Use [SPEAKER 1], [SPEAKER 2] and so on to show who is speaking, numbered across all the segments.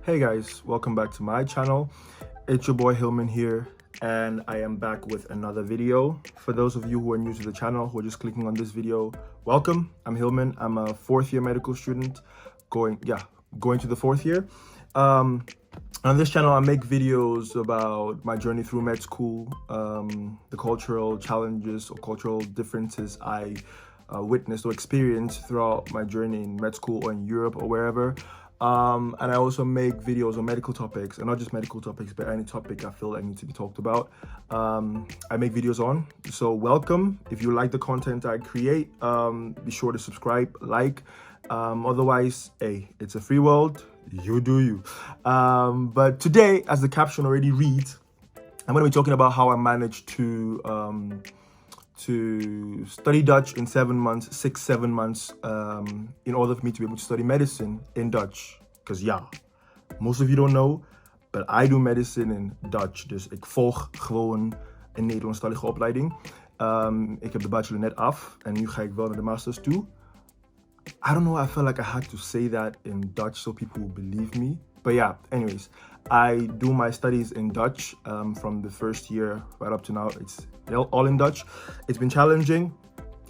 [SPEAKER 1] Hey guys, welcome back to my channel. It's your boy Hillman here, and I am back with another video. For those of you who are new to the channel, who are just clicking on this video, welcome. I'm Hillman. I'm a fourth year medical student going to the fourth year. On this channel, I make videos about my journey through med school, the cultural challenges or cultural differences I witnessed or experienced throughout my journey in med school or in Europe or wherever. And I also make videos on medical topics, and not just medical topics, but any topic I feel like needs to be talked about. I make videos on, so welcome. If you like the content I create, be sure to subscribe, like. Otherwise, hey, it's a free world, you do you. But today, as the caption already reads, I'm going to be talking about how I managed to study Dutch in 7 months, 6-7 months, in order for me to be able to study medicine in Dutch. Because most of you don't know, but I do medicine in Dutch. Dus ik volg gewoon een Nederlandstalige opleiding. Ik heb de bachelor net af en nu ga ik wel naar de masters toe. I don't know, I felt like I had to say that in Dutch so people will believe me. But yeah, anyways, I do my studies in Dutch from the first year right up to now. It's all in Dutch. It's been challenging,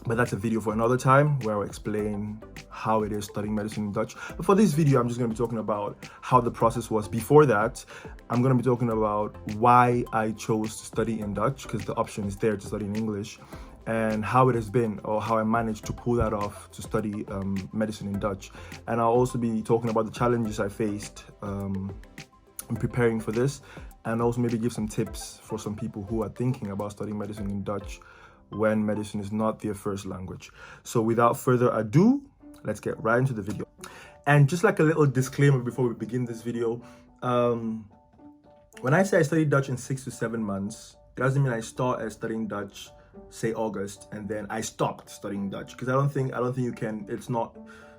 [SPEAKER 1] but that's a video for another time where I'll explain how it is studying medicine in Dutch. But for this video, I'm just going to be talking about how the process was before that. I'm going to be talking about why I chose to study in Dutch, because the option is there to study in English, and how it has been, or how I managed to pull that off to study medicine in Dutch. And I'll also be talking about the challenges I faced in preparing for this, and also maybe give some tips for some people who are thinking about studying medicine in Dutch when medicine is not their first language. So without further ado, let's get right into the video. And just like a little disclaimer before we begin this video, when I say I studied Dutch in 6 to 7 months, it doesn't mean I started studying Dutch say August and then I stopped studying Dutch, because I don't think you can. It's not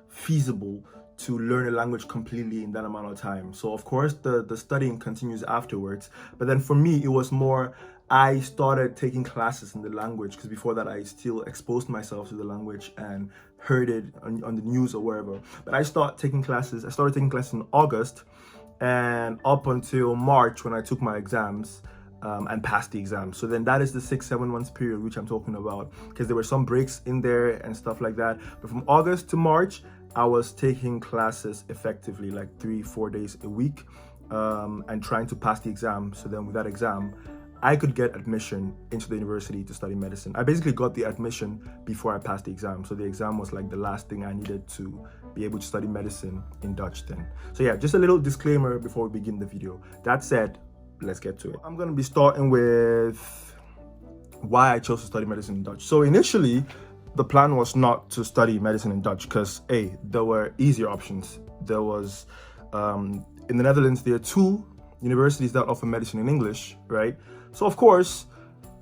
[SPEAKER 1] feasible to learn a language completely in that amount of time. So of course the studying continues afterwards, but then for me it was more, I started taking classes in the language, because before that I still exposed myself to the language and heard it on the news or wherever. But I started taking classes in August, and up until March when I took my exams and passed the exam. So then that is the 6-7 months period which I'm talking about, because there were some breaks in there and stuff like that. But from August to March, I was taking classes effectively like 3-4 days a week, and trying to pass the exam. So then with that exam, I could get admission into the university to study medicine. I basically got the admission before I passed the exam. So the exam was like the last thing I needed to be able to study medicine in Dutch then. So yeah, just a little disclaimer before we begin the video. That said, let's get to it. I'm going to be starting with why I chose to study medicine in Dutch. So initially, the plan was not to study medicine in Dutch, because there were easier options. There was, in the Netherlands, there are 2 universities that offer medicine in English, right? So of course,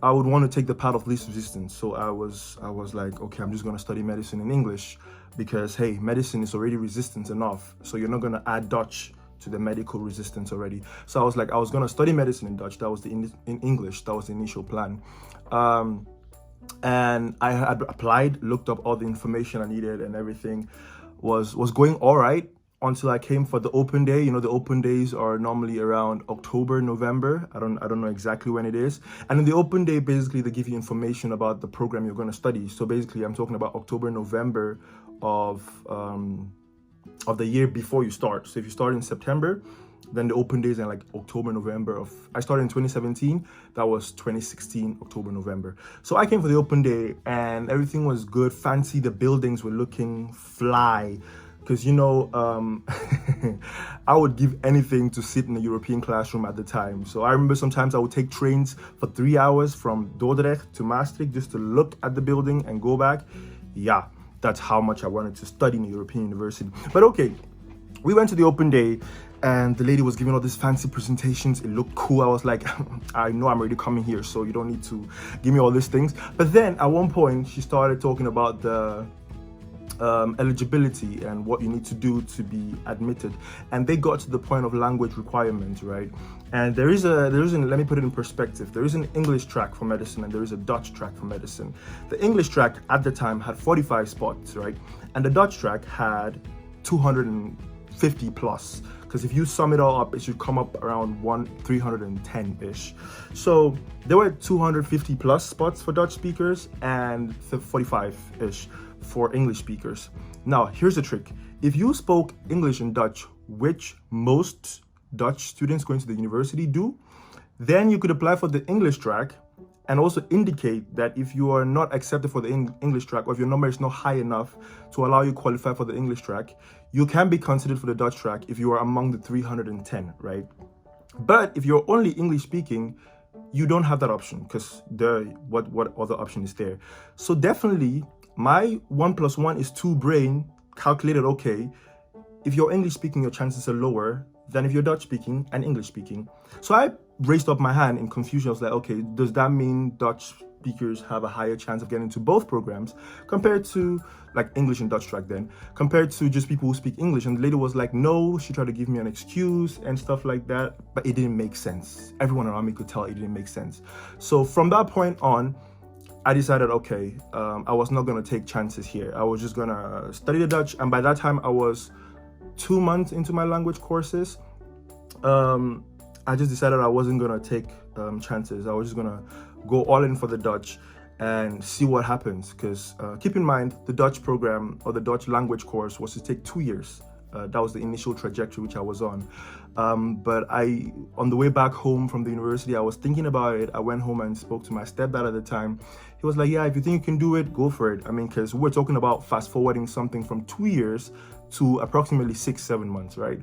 [SPEAKER 1] I would want to take the path of least resistance. So I was like, okay, I'm just going to study medicine in English, because hey, medicine is already resistant enough. So you're not going to add Dutch to the medical resistance already. So I was like, I was going to study medicine in Dutch. That was in English. That was the initial plan. And I had applied, looked up all the information I needed, and everything was going all right until I came for the open day. You know, the open days are normally around October, November. I don't know exactly when it is. And in the open day, basically, they give you information about the program you're going to study. So basically, I'm talking about October, November of the year before you start. So if you start in September, then the open days are like October, November I started in 2017, that was 2016, October, November. So I came for the open day and everything was good, fancy, the buildings were looking fly. Because, you know, I would give anything to sit in a European classroom at the time. So I remember sometimes I would take trains for 3 hours from Dordrecht to Maastricht just to look at the building and go back. Yeah, that's how much I wanted to study in a European university. But okay, we went to the open day and the lady was giving all these fancy presentations. It looked cool. I was like, I know I'm already coming here, so you don't need to give me all these things. But then at one point, she started talking about the eligibility and what you need to do to be admitted, and they got to the point of language requirements, right? And there is an let me put it in perspective, there is an English track for medicine and there is a Dutch track for medicine. The English track at the time had 45 spots, right? And the Dutch track had 200 50 plus, because if you sum it all up, it should come up around 310-ish. So there were 250 plus spots for Dutch speakers and 45-ish for English speakers. Now, here's the trick. If you spoke English and Dutch, which most Dutch students going to the university do, then you could apply for the English track and also indicate that if you are not accepted for the English track, or if your number is not high enough to allow you qualify for the English track, you can be considered for the Dutch track if you are among the 310, right? But if you're only English speaking, you don't have that option, because what other option is there? So definitely my 1 + 1 is 2 brain calculated, okay, if you're English speaking, your chances are lower than if you're Dutch speaking and English speaking. So I raised up my hand in confusion. I was like, okay, does that mean Dutch speakers have a higher chance of getting into both programs compared to like English and Dutch track then, compared to just people who speak English? And the lady was like, no, she tried to give me an excuse and stuff like that, but it didn't make sense. Everyone around me could tell it didn't make sense. So from that point on, I decided, okay, I was not going to take chances here. I was just going to study the Dutch. And by that time, I was 2 months into my language courses. I just decided I wasn't going to take chances. I was just going to go all in for the Dutch and see what happens. Because keep in mind, the Dutch program or the Dutch language course was to take 2 years. That was the initial trajectory which I was on. But on the way back home from the university, I was thinking about it. I went home and spoke to my stepdad at the time. He was like, yeah, if you think you can do it, go for it. I mean, because we're talking about fast forwarding something from 2 years to approximately 6-7 months, right?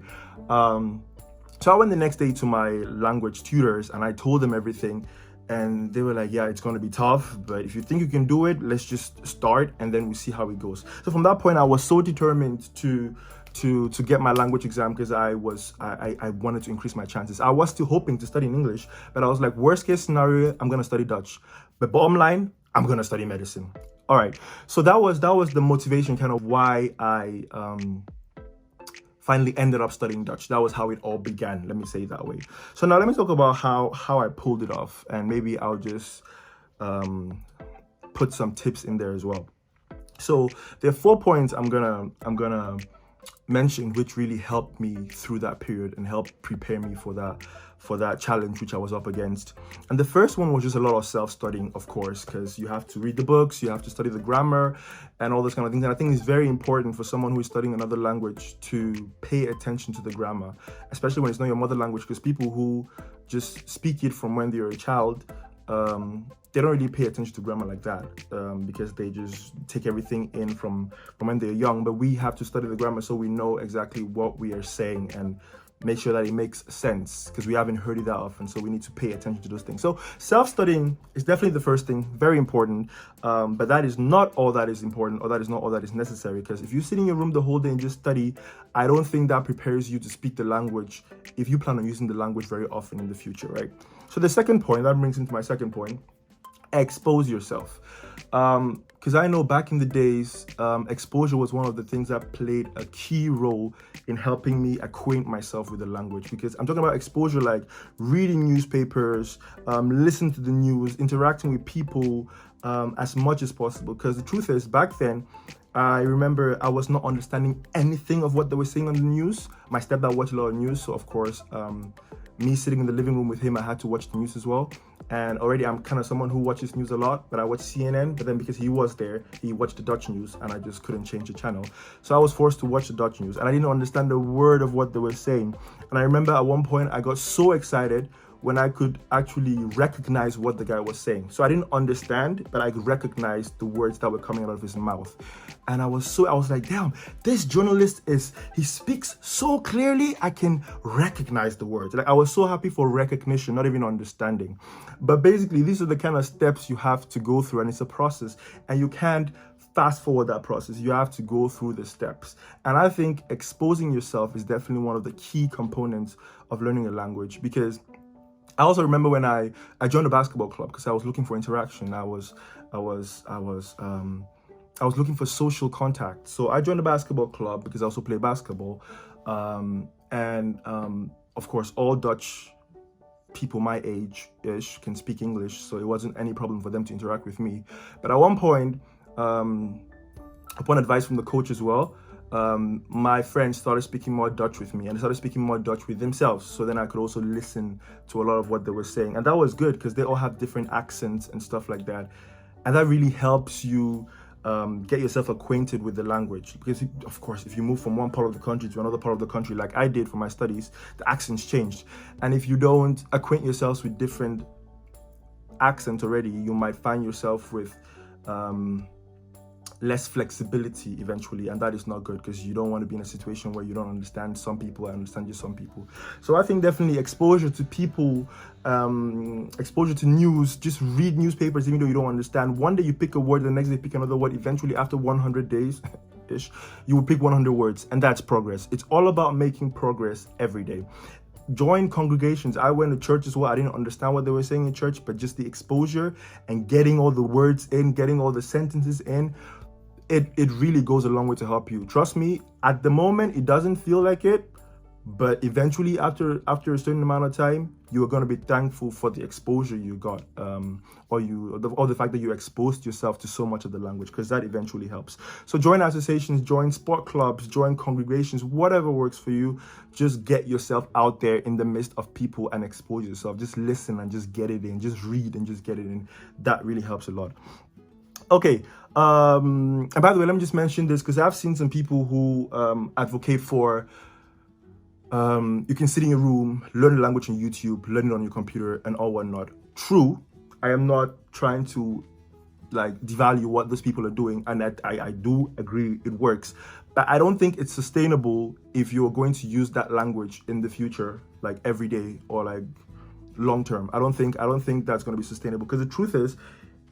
[SPEAKER 1] So I went the next day to my language tutors and I told them everything. And they were like, yeah, it's going to be tough, but if you think you can do it, let's just start and then we see how it goes. So from that point, I was so determined to get my language exam, because I wanted to increase my chances. I was still hoping to study in English, but I was like, worst case scenario, I'm going to study Dutch. But bottom line, I'm going to study medicine. All right. So that was the motivation, kind of why I finally ended up studying Dutch. That was how it all began. Let me say it that way. So now let me talk about how I pulled it off, and maybe I'll just put some tips in there as well. So there are 4 points I'm gonna mention which really helped me through that period and helped prepare me for that challenge which I was up against. And the first one was just a lot of self-studying, of course, because you have to read the books, you have to study the grammar and all those kind of things. And I think it's very important for someone who is studying another language to pay attention to the grammar, especially when it's not your mother language, because people who just speak it from when they're a child, they don't really pay attention to grammar like that, because they just take everything in from when they're young. But we have to study the grammar so we know exactly what we are saying and make sure that it makes sense, because we haven't heard it that often. So we need to pay attention to those things. So self-studying is definitely the first thing, very important. But that is not all that is important, or that is not all that is necessary. Because if you sit in your room the whole day and just study, I don't think that prepares you to speak the language if you plan on using the language very often in the future, right? So the second point, that brings into my second point, expose yourself. Because I know back in the days, exposure was one of the things that played a key role in helping me acquaint myself with the language. Because I'm talking about exposure like reading newspapers, listening to the news, interacting with people as much as possible. Because the truth is, back then, I remember I was not understanding anything of what they were saying on the news. My stepdad watched a lot of news, so of course, me sitting in the living room with him, I had to watch the news as well. And already I'm kind of someone who watches news a lot, but I watch CNN, but then because he was there, he watched the Dutch news and I just couldn't change the channel. So I was forced to watch the Dutch news and I didn't understand a word of what they were saying. And I remember at one point I got so excited when I could actually recognize what the guy was saying. So I didn't understand, but I could recognize the words that were coming out of his mouth. And I was like, damn, this journalist he speaks so clearly, I can recognize the words. Like, I was so happy for recognition, not even understanding. But basically, these are the kind of steps you have to go through, and it's a process, and you can't fast forward that process. You have to go through the steps. And I think exposing yourself is definitely one of the key components of learning a language, because I also remember when I joined a basketball club because I was looking for interaction. I was looking for social contact. So I joined a basketball club because I also play basketball. Of course, all Dutch people my age-ish can speak English, so it wasn't any problem for them to interact with me. But at one point, upon advice from the coach as well, my friends started speaking more Dutch with me, and they started speaking more Dutch with themselves. So then I could also listen to a lot of what they were saying, and that was good because they all have different accents and stuff like that, and that really helps you get yourself acquainted with the language. Because of course, if you move from one part of the country to another part of the country, like I did for my studies, the accents changed, and if you don't acquaint yourselves with different accents already, you might find yourself with less flexibility eventually, and that is not good because you don't want to be in a situation where you don't understand some people and understand just some people. So I think definitely exposure to people, exposure to news, just read newspapers even though you don't understand. One day you pick a word, the next day you pick another word. Eventually after 100 days ish, you will pick 100 words, and that's progress. It's all about making progress every day. Join congregations. I went to church as well. I didn't understand what they were saying in church, but just the exposure and getting all the words in, getting all the sentences in, it really goes a long way to help you. Trust me, at the moment it doesn't feel like it, but eventually after a certain amount of time, you are going to be thankful for the exposure you got, or the fact that you exposed yourself to so much of the language, because that eventually helps. So join associations, join sport clubs, join congregations, whatever works for you. Just get yourself out there in the midst of people and expose yourself. Just listen and just get it in. Just read and just get it in. That really helps a lot. Okay, and by the way, let me just mention this because I've seen some people who advocate for you can sit in your room, learn the language on YouTube, learn it on your computer, and all whatnot. True, I am not trying to like devalue what those people are doing, and that I do agree it works, but I don't think it's sustainable if you're going to use that language in the future, like every day or like long term. I don't think that's going to be sustainable, because the truth is,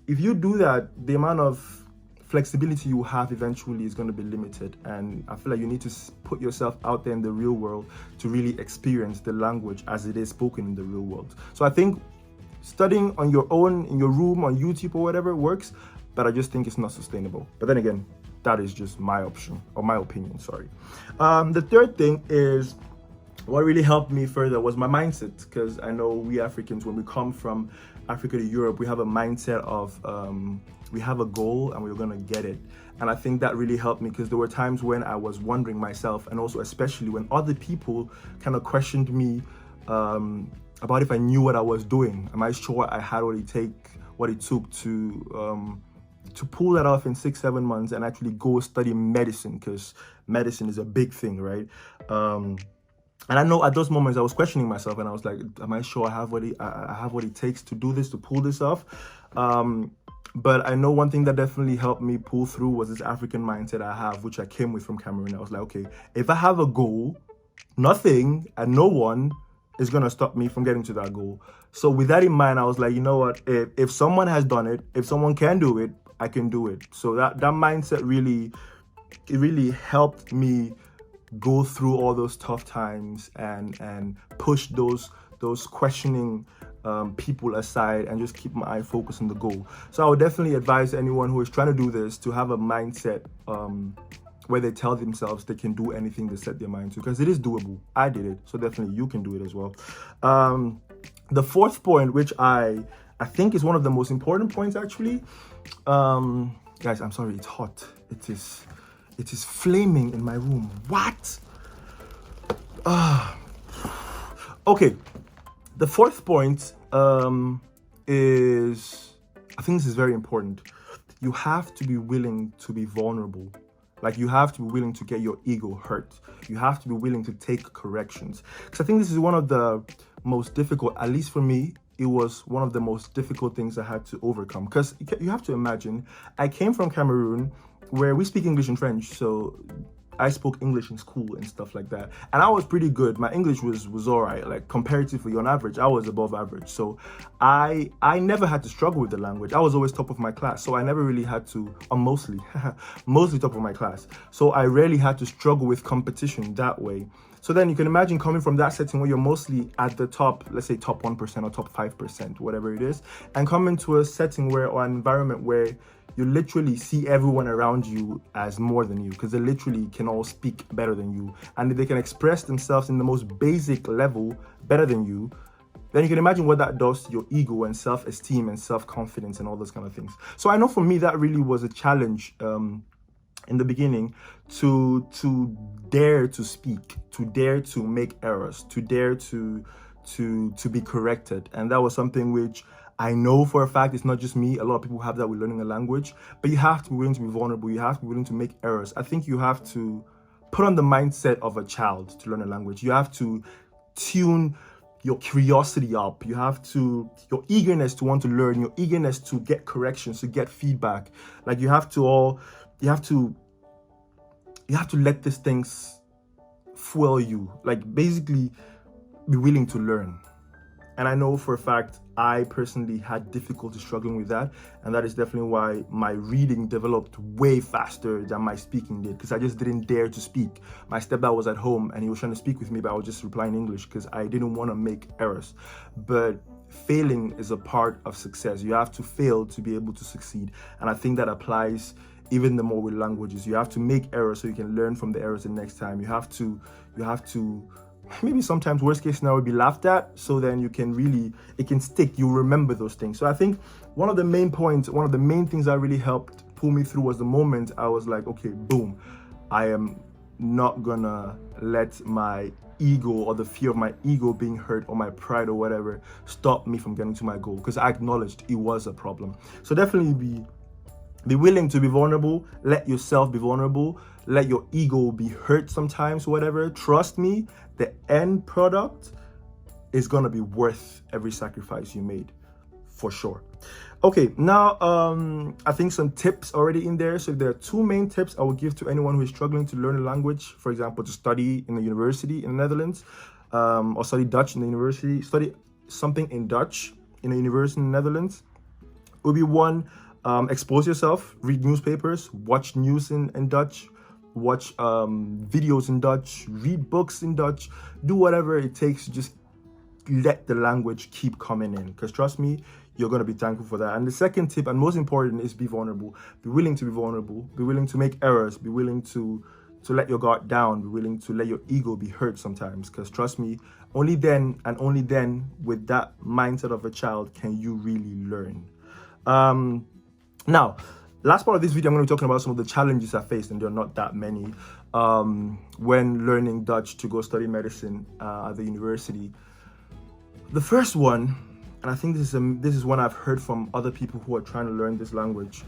[SPEAKER 1] if you do that, the amount of flexibility you have eventually is going to be limited, and I feel like you need to put yourself out there in the real world to really experience the language as it is spoken in the real world. So I think studying on your own in your room on YouTube or whatever works, but I just think it's not sustainable. But then again, that is just my option, or my opinion, sorry. The third thing is, what really helped me further was my mindset, because I know we Africans, when we come from Africa to Europe, we have a mindset of we have a goal and we're gonna get it. And I think that really helped me, because there were times when I was wondering myself, and also especially when other people kind of questioned me about if I knew what I was doing. Am I sure I had what it took to pull that off in 6-7 months and actually go study medicine, because medicine is a big thing, right? And I know at those moments I was questioning myself, and I was like, am I sure I have what it takes to do this, to pull this off? But I know one thing that definitely helped me pull through was this African mindset I have, which I came with from Cameroon. I was like, okay, if I have a goal, nothing and no one is going to stop me from getting to that goal. So with that in mind, I was like, you know what, if someone has done it, if someone can do it, I can do it. So that mindset really helped me go through all those tough times and push those questioning people aside, and just keep my eye focused on the goal. So I would definitely advise anyone who is trying to do this to have a mindset where they tell themselves they can do anything they set their mind to, because it is doable. I did it, so definitely you can do it as well. The fourth point, which I think is one of the most important points actually, guys, I'm sorry, it's hot. It is flaming in my room. What? Okay, the fourth point is, I think this is very important. You have to be willing to be vulnerable. Like, you have to be willing to get your ego hurt. You have to be willing to take corrections. Because I think this is one of the most difficult, at least for me, it was one of the most difficult things I had to overcome. Because you have to imagine, I came from Cameroon, where we speak English and French, so I spoke English in school and stuff like that, and I was pretty good. My English was all right, like comparatively on average, I was above average. So I never had to struggle with the language. I was always top of my class, so I never really had to, or mostly top of my class. So I rarely had to struggle with competition that way. So then you can imagine coming from that setting where you're mostly at the top, let's say top 1% or top 5%, whatever it is, and coming to a setting where, or an environment where you literally see everyone around you as more than you, because they literally can all speak better than you, and they can express themselves in the most basic level better than you. Then you can imagine what that does to your ego and self-esteem and self-confidence and all those kind of things. So I know for me, that really was a challenge in the beginning to dare to speak, to dare to make errors, to dare to be corrected. And that was something which I know for a fact it's not just me. A lot of people have that with learning a language, but you have to be willing to be vulnerable. You have to be willing to make errors. I think you have to put on the mindset of a child to learn a language. You have to tune your curiosity up. You have to, your eagerness to want to learn, your eagerness to get corrections, to get feedback. Like you have to let these things fuel you. Like basically be willing to learn. And I know for a fact, I personally had difficulty struggling with that. And that is definitely why my reading developed way faster than my speaking did, because I just didn't dare to speak. My stepdad was at home and he was trying to speak with me, but I was just replying in English because I didn't want to make errors. But failing is a part of success. You have to fail to be able to succeed. And I think that applies even the more with languages. You have to make errors so you can learn from the errors the next time. You have to maybe sometimes worst case scenario be laughed at, so then you can really, it can stick, you remember those things. So I think one of the main things that really helped pull me through was the moment I was like, okay, boom, I am not gonna let my ego or the fear of my ego being hurt or my pride or whatever stop me from getting to my goal, because I acknowledged it was a problem. So definitely be willing to be vulnerable. Let yourself be vulnerable. Let your ego be hurt sometimes, whatever. Trust me, the end product is gonna be worth every sacrifice you made, for sure. Okay, now I think some tips already in there. So there are two main tips I would give to anyone who is struggling to learn a language. For example, to study in a university in the Netherlands, or study Dutch in the university. Study something in Dutch in a university in the Netherlands. It would be one, expose yourself, read newspapers, watch news in Dutch, watch videos in Dutch, read books in Dutch, do whatever it takes to just let the language keep coming in, because trust me, you're going to be thankful for that. And the second tip, and most important, is be vulnerable. Be willing to be vulnerable, be willing to make errors, be willing to let your guard down, be willing to let your ego be hurt sometimes, because trust me, only then and only then with that mindset of a child can you really learn. Now, last part of this video, I'm going to be talking about some of the challenges I faced, and there are not that many, when learning Dutch to go study medicine at the university. The first one, and I think this is one I've heard from other people who are trying to learn this language,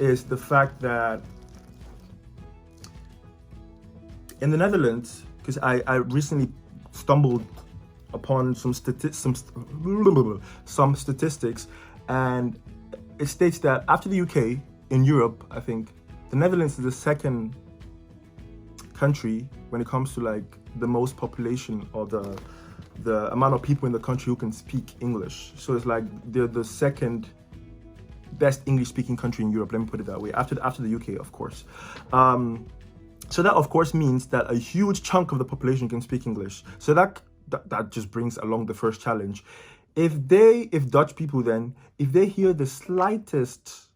[SPEAKER 1] is the fact that in the Netherlands, because I recently stumbled upon some statistics, and it states that after the UK, in Europe, I think, the Netherlands is the second country when it comes to like the most population, or the amount of people in the country who can speak English. So it's like they're the second best English speaking country in Europe, let me put it that way, after the UK, of course. So that of course means that a huge chunk of the population can speak English. So that just brings along the first challenge. If Dutch people then, if they hear the slightest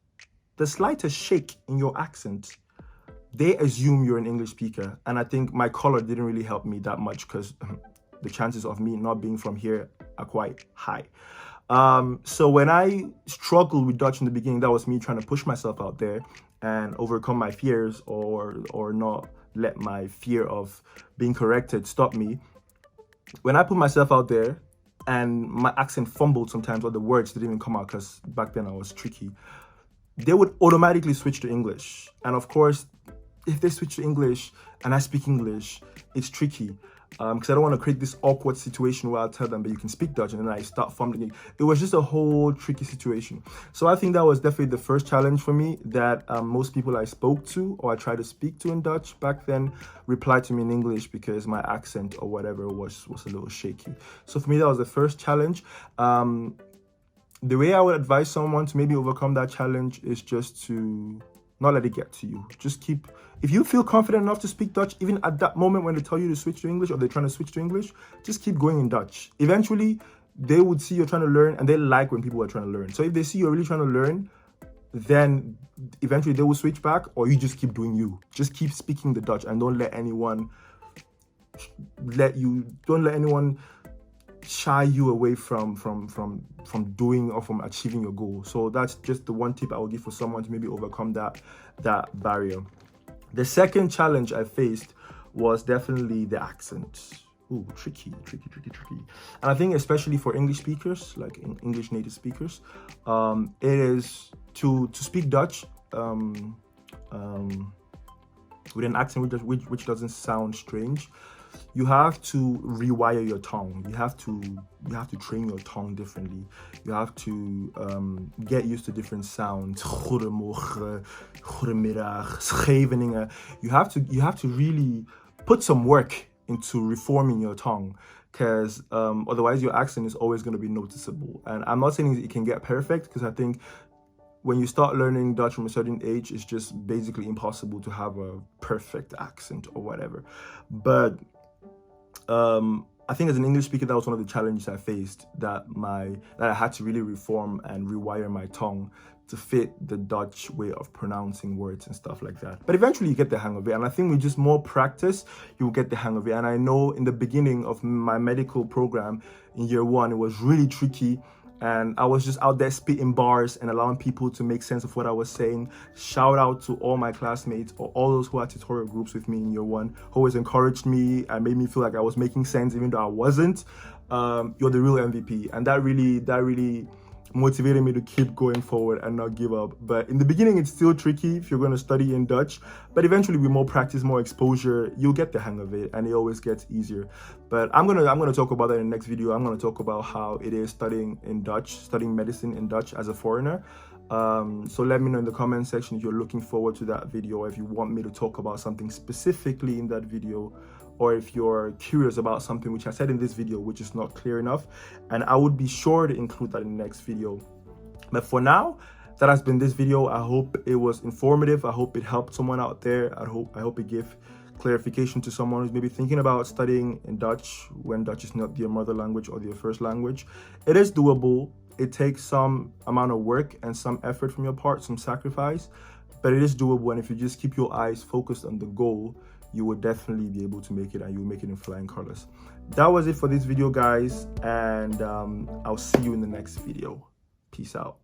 [SPEAKER 1] shake in your accent, they assume you're an English speaker. And I think my color didn't really help me that much, because the chances of me not being from here are quite high. So when I struggled with Dutch in the beginning, that was me trying to push myself out there and overcome my fears, or not let my fear of being corrected stop me. When I put myself out there and my accent fumbled sometimes, or the words didn't even come out, because back then I was tricky, they would automatically switch to English. And of course, if they switch to English and I speak English, it's tricky. Because I don't want to create this awkward situation where I'll tell them, but you can speak Dutch, and then I start fumbling. It was just a whole tricky situation. So I think that was definitely the first challenge for me, that most people I spoke to, or I tried to speak to in Dutch back then, replied to me in English because my accent or whatever was a little shaky. So for me, that was the first challenge. The way I would advise someone to maybe overcome that challenge is just to not let it get to you. Just keep, if you feel confident enough to speak Dutch, even at that moment when they tell you to switch to English, or they're trying to switch to English, just keep going in Dutch. Eventually, they would see you're trying to learn, and they like when people are trying to learn. So if they see you're really trying to learn, then eventually they will switch back, or you just keep doing you. Just keep speaking the Dutch, and don't let anyone shy you away from doing or from achieving your goal. So that's just the one tip I would give for someone to maybe overcome that barrier. The second challenge I faced was definitely the accent. Ooh, tricky. And I think especially for English speakers, like English native speakers, it is to speak Dutch with an accent which doesn't sound strange. You have to rewire your tongue. You have to train your tongue differently. You have to get used to different sounds. Goedemorgen, goedemiddag, Scheveningen. You have to really put some work into reforming your tongue, because otherwise your accent is always going to be noticeable. And I'm not saying it can get perfect, because I think when you start learning Dutch from a certain age, it's just basically impossible to have a perfect accent or whatever. But I think as an English speaker, that was one of the challenges I faced, that I had to really reform and rewire my tongue to fit the Dutch way of pronouncing words and stuff like that. But eventually you get the hang of it. And I think with just more practice, you'll get the hang of it. And I know in the beginning of my medical program in year 1, it was really tricky. And I was just out there spitting bars and allowing people to make sense of what I was saying. Shout out to all my classmates or all those who had tutorial groups with me in year 1, who always encouraged me and made me feel like I was making sense even though I wasn't. You're the real MVP. And that really motivated me to keep going forward and not give up. But in the beginning, it's still tricky if you're going to study in Dutch, but eventually with more practice, more exposure, you'll get the hang of it, and it always gets easier. But I'm gonna talk about that in the next video. I'm gonna talk about how it is studying medicine in Dutch as a foreigner. So let me know in the comment section if you're looking forward to that video, or if you want me to talk about something specifically in that video, or if you're curious about something which I said in this video which is not clear enough, and I would be sure to include that in the next video. But for now, that has been this video. I hope it was informative. I hope it helped someone out there. I hope it gave clarification to someone who's maybe thinking about studying in Dutch when Dutch is not their mother language or their first language. It is doable. It takes some amount of work and some effort from your part, some sacrifice, but it is doable. And if you just keep your eyes focused on the goal, you will definitely be able to make it, and you'll make it in flying colors. That was it for this video, guys, and I'll see you in the next video. Peace out.